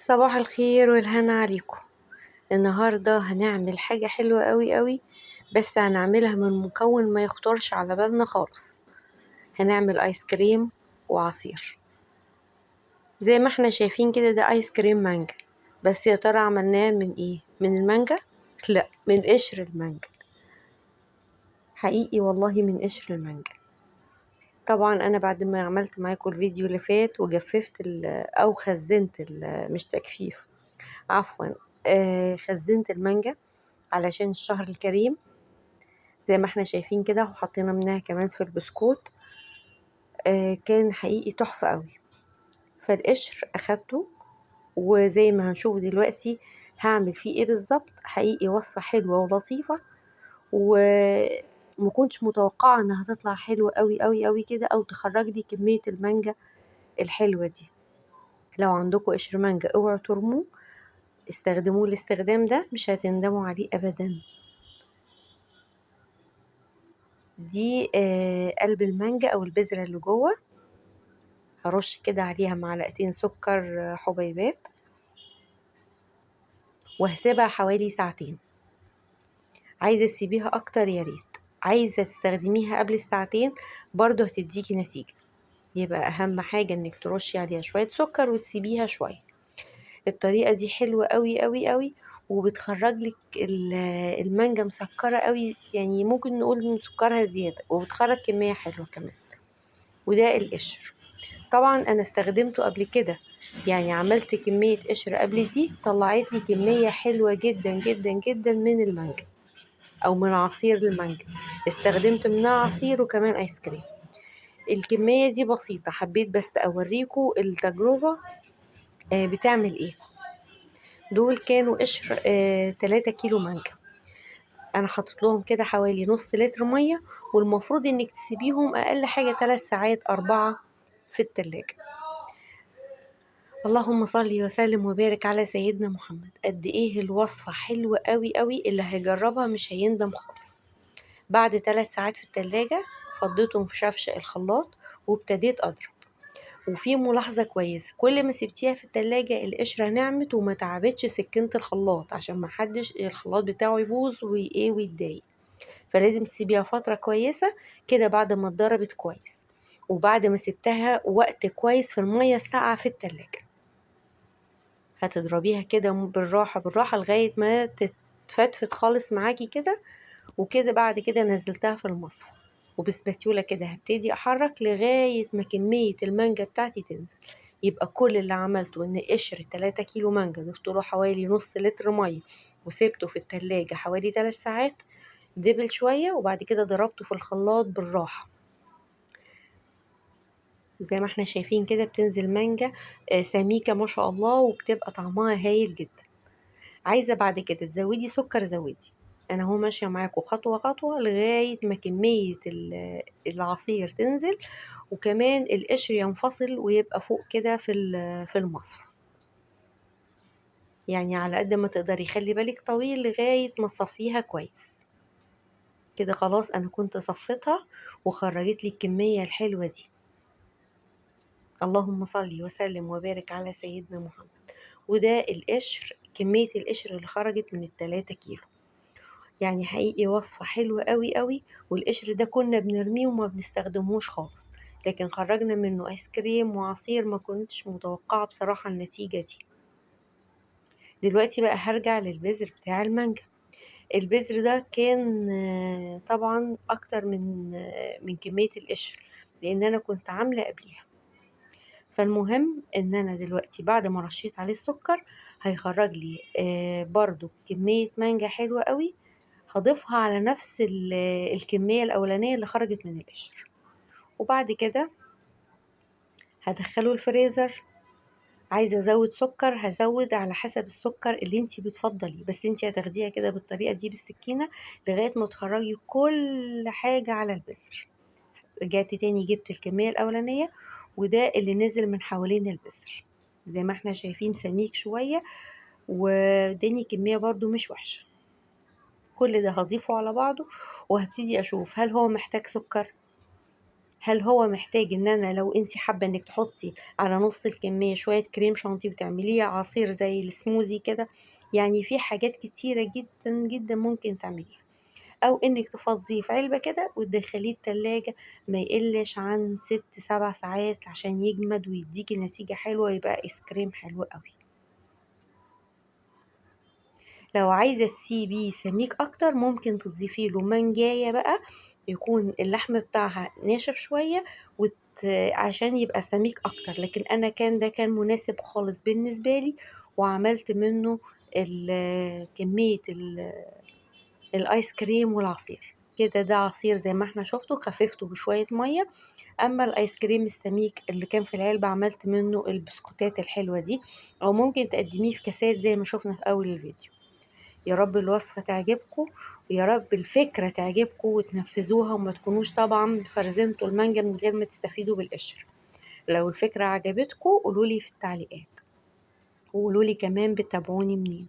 صباح الخير والهنا عليكم. النهاردة هنعمل حاجة حلوة قوي قوي، بس هنعملها من مكون ما يخطرش على بالنا خالص. هنعمل ايس كريم وعصير. زي ما احنا شايفين كده، ده ايس كريم مانجا. بس يا ترى عملناه من ايه؟ من المانجا؟ لا، من قشر المانجا. حقيقي والله من قشر المانجا. طبعا انا بعد ما عملت معاكم الفيديو اللي فات وجففت او خزنت مش تجفيف، عفوا، خزنت المانجا علشان الشهر الكريم زي ما احنا شايفين كده، وحطينا منها كمان في البسكوت. كان حقيقي تحفة قوي. فالقشر اخدته، وزي ما هنشوف دلوقتي هعمل فيه ايه بالظبط. حقيقي وصفة حلوة ولطيفة، ومكنتش متوقعة انها تطلع حلوة قوي قوي قوي كده، او تخرج لي كمية المانجا الحلوة دي. لو عندكم قشر مانجا اوعوا ترموه، استخدموه الاستخدام ده، مش هتندموا عليه ابدا. دي قلب المانجا او البذرة اللي جوه. هرش كده عليها معلقتين سكر حبيبات، وهسيبها حوالي ساعتين. عايزة تسيبيها اكتر يا ريت، عايزة تستخدميها قبل الساعتين برضو هتديكي نتيجة. يبقى اهم حاجة انك ترشي عليها شوية سكر وتسيبيها شوية. الطريقة دي حلوة قوي قوي قوي، وبتخرج لك المانجا مسكرة قوي، يعني ممكن نقول ان سكرها زيادة، وبتخرج كمية حلوة كمان. وده القشر. طبعا انا استخدمته قبل كده، يعني عملت كمية قشر قبل دي، طلعت لي كمية حلوة جدا جدا جدا من المانجا، او من عصير المانجا. استخدمت منها عصير وكمان ايس كريم. الكمية دي بسيطة، حبيت بس اوريكم التجربة بتعمل ايه. دول كانوا قشر 3 كيلو مانجا. انا حطيت لهم كده حوالي نص لتر مية، والمفروض انك تسيبيهم اقل حاجة 3 ساعات 4 في التلاجة. اللهم صل وسلم وبارك على سيدنا محمد. قد ايه الوصفة حلوة قوي قوي، اللي هيجربها مش هيندم خالص. بعد 3 ساعات في التلاجة فضيتهم في شفشق الخلاط وابتديت اضرب. وفي ملاحظة كويسة، كل ما سبتيها في التلاجة القشرة نعمت وما تعبتش سكينة الخلاط، عشان ما حدش الخلاط بتاعه يبوظ ويتضايق. فلازم تسيبيها فترة كويسة كده بعد ما اتضربت كويس، وبعد ما سبتها وقت كويس في المية الساقعة في التلاجة. هتضربيها كده بالراحة بالراحة لغاية ما تتفتفت خالص معاكي كده. وكده بعد كده نزلتها في المصفى، وبسباتيولا كده هبتدي احرك لغاية ما كمية المانجا بتاعتي تنزل. يبقى كل اللي عملته ان قشر 3 كيلو مانجا ضفت له حوالي نص لتر مية، وسبته في التلاجة حوالي 3 ساعات دبل شوية، وبعد كده ضربته في الخلاط بالراحة. زي ما احنا شايفين كده بتنزل مانجا سميكة ما شاء الله، وبتبقى طعمها هايل جدا. عايزة بعد كده تزودي سكر زودي. انا هو ماشية معاكم خطوة خطوة لغاية ما كمية العصير تنزل، وكمان القشر ينفصل ويبقى فوق كده في المصفى. يعني على قد ما تقدري خلي بالك طويل لغاية ما تصفيها كويس. كده خلاص انا كنت صفيتها وخرجت لي الكمية الحلوة دي. اللهم صل وسلم وبارك على سيدنا محمد. وده القشر، كمية القشر اللي خرجت من ال3 كيلو. يعني حقيقي وصفة حلوة قوي قوي. والقشر ده كنا بنرميه وما بنستخدموش خالص، لكن خرجنا منه ايس كريم وعصير. ما كنتش متوقعة بصراحة النتيجة دي. دلوقتي بقى هرجع للبذر بتاع المانجا. البذر ده كان طبعا اكتر من كمية القشر، لان انا كنت عاملة قبليها. فالمهم ان انا دلوقتي بعد ما رشيت عليه السكر هيخرج لي برضو كمية مانجا حلوة قوي. هضيفها على نفس الكمية الأولانية اللي خرجت من القشر، وبعد كده هدخله الفريزر. عايزة ازود سكر هزود على حسب السكر اللي انتي بتفضلي، بس انتي هتاخديها كده بالطريقة دي بالسكينة لغاية ما تخرجي كل حاجة على البذر. رجعت تاني جبت الكمية الأولانية، وده اللي نزل من حوالين البذر. زي ما احنا شايفين سميك شوية، وداني كمية برضو مش وحشة. كل ده هضيفه على بعضه، وهبتدي اشوف هل هو محتاج سكر. هل هو محتاج ان انا لو انت حابة انك تحطي على نص الكمية شوية كريم شانتيه وتعمليه عصير زي السموزي كده؟ يعني في حاجات كتيرة جدا جدا ممكن تعمليها. او انك تفضيه في علبة كده وتدخليه التلاجة ما يقلش عن 6 7 ساعات عشان يجمد ويديكي نتيجة حلوة، يبقى ايس كريم حلو قوي. لو عايزة تسيبيه سميك اكتر ممكن تضيفي له منجاية بقى، يكون اللحم بتاعها ناشف شوية عشان يبقى سميك اكتر. لكن انا كان مناسب خالص بالنسبة لي، وعملت منه كمية الايس كريم والعصير كده. ده عصير زي ما احنا شفتوا خففته بشوية مية. اما الايس كريم السميك اللي كان في العلبة عملت منه البسكوتات الحلوة دي، او ممكن تقدميه في كاسات زي ما شفنا في اول الفيديو. يا رب الوصفة تعجبكم، ويا رب الفكرة تعجبكم وتنفذوها، وما تكونوش طبعا فرزنتوا المانجا من غير ما تستفيدوا بالقشر. لو الفكرة عجبتكم قولولي في التعليقات، وقولولي كمان بتابعوني منين،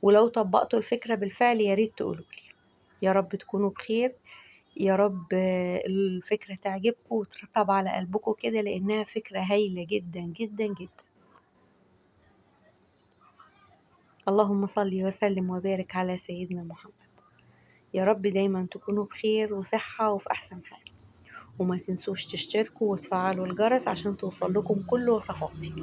ولو طبقتوا الفكرة بالفعل يا ريت تقولولي. يا رب تكونوا بخير. يا رب الفكرة تعجبكم وترطب على قلبكم كده، لأنها فكرة هايلة جدا جدا جدا. اللهم صل وسلم وبارك على سيدنا محمد. يا رب دايما تكونوا بخير وصحة وفي أحسن حال. وما تنسوش تشتركوا وتفعلوا الجرس عشان توصل لكم كل وصفاتي.